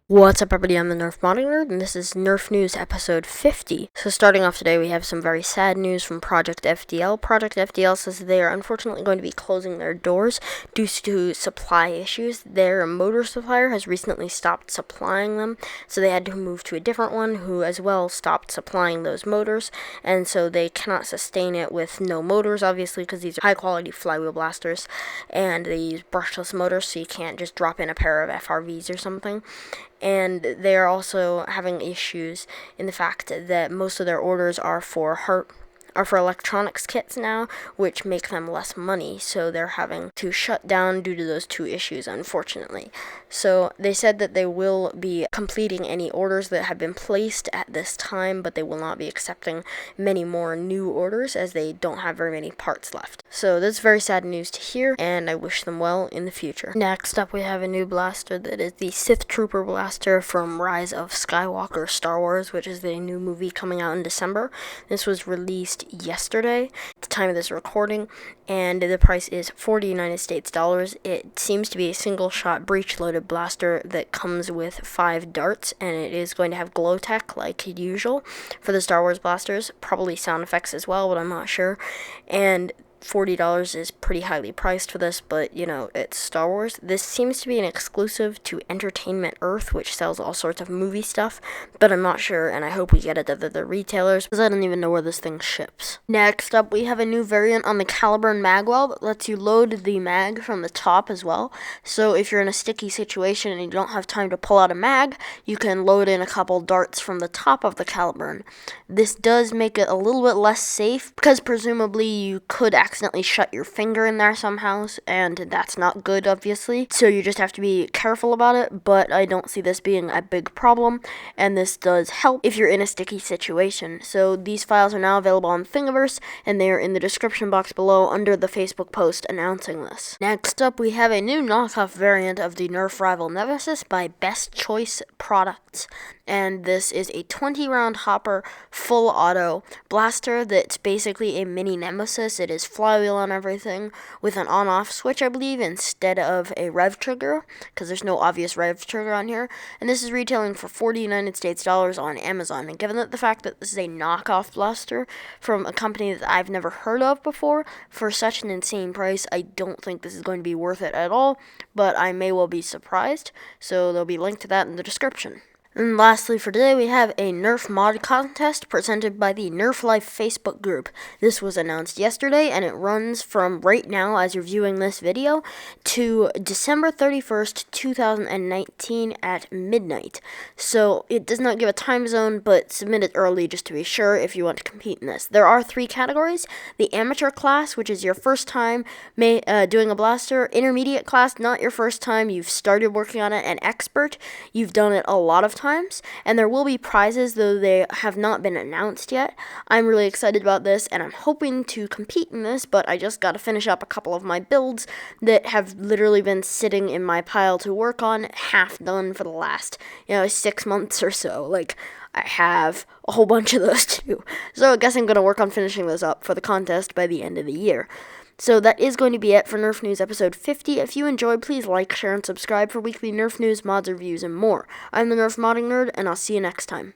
What's up, everybody? I'm the Nerf Modding Nerd, and this is Nerf News episode 50. So starting off today, we have some very sad news from Project FDL. Project FDL says they are unfortunately going to be closing their doors due to supply issues. Their motor supplier has recently stopped supplying them, so they had to move to a different one who as well stopped supplying those motors, and so they cannot sustain it with no motors, obviously, because these are high-quality flywheel blasters, and they use brushless motors, so you can't just drop in a pair of FRVs or something. And they are also having issues in the fact that most of their orders are for electronics kits now, which make them less money, so they're having to shut down due to those two issues, unfortunately. So they said that they will be completing any orders that have been placed at this time, but they will not be accepting many more new orders as they don't have very many parts left. So that's very sad news to hear, and I wish them well in the future. Next up, we have a new blaster that is the Sith Trooper blaster from Rise of Skywalker Star Wars, which is the new movie coming out in December. This was released yesterday at the time of this recording, and the price is $40 United States dollars. It seems to be a single shot breech loaded blaster that comes with 5 darts, and it is going to have glow tech like usual for the Star Wars blasters, probably sound effects as well, but I'm not sure. And $40 is pretty highly priced for this, but you know, it's Star Wars. This seems to be an exclusive to Entertainment Earth, which sells all sorts of movie stuff, but I'm not sure, and I hope we get it at the retailers, because I don't even know where this thing ships. Next up, we have a new variant on the Caliburn magwell that lets you load the mag from the top as well. So if you're in a sticky situation and you don't have time to pull out a mag, you can load in a couple darts from the top of the Caliburn. This does make it a little bit less safe, because presumably you could accidentally shut your finger in there somehow, and that's not good, obviously. So you just have to be careful about it, but I don't see this being a big problem, and this does help if you're in a sticky situation. So these files are now available on Thingiverse, and they are in the description box below under the Facebook post announcing this. Next up, we have a new knockoff variant of the Nerf rival Nemesis by Best Choice Products, and this is a 20-round hopper full auto blaster that's basically a mini Nemesis. It is flywheel and everything with an on-off switch, I believe, instead of a rev trigger, because there's no obvious rev trigger on here. And this is retailing for $40 United States dollars on Amazon. And given the fact that this is a knockoff blaster from a company that I've never heard of before for such an insane price, I don't think this is going to be worth it at all, but I may well be surprised. So there'll be a link to that in the description. And lastly for today, we have a Nerf mod contest presented by the Nerf Life Facebook group. This was announced yesterday, and it runs from right now, as you're viewing this video, to December 31st, 2019 at midnight. So it does not give a time zone, but submit it early just to be sure if you want to compete in this. There are 3 categories: the amateur class, which is your first time doing a blaster; intermediate class, not your first time, you've started working on it; and expert, you've done it a lot of times. And there will be prizes, though they have not been announced yet. I'm really excited about this, and I'm hoping to compete in this, but I just got to finish up a couple of my builds that have literally been sitting in my pile to work on, half done for the last, 6 months or so. Like, I have a whole bunch of those too. So I guess I'm going to work on finishing those up for the contest by the end of the year. So that is going to be it for Nerf News episode 50. If you enjoyed, please like, share, and subscribe for weekly Nerf news, mods, reviews, and more. I'm the Nerf Modding Nerd, and I'll see you next time.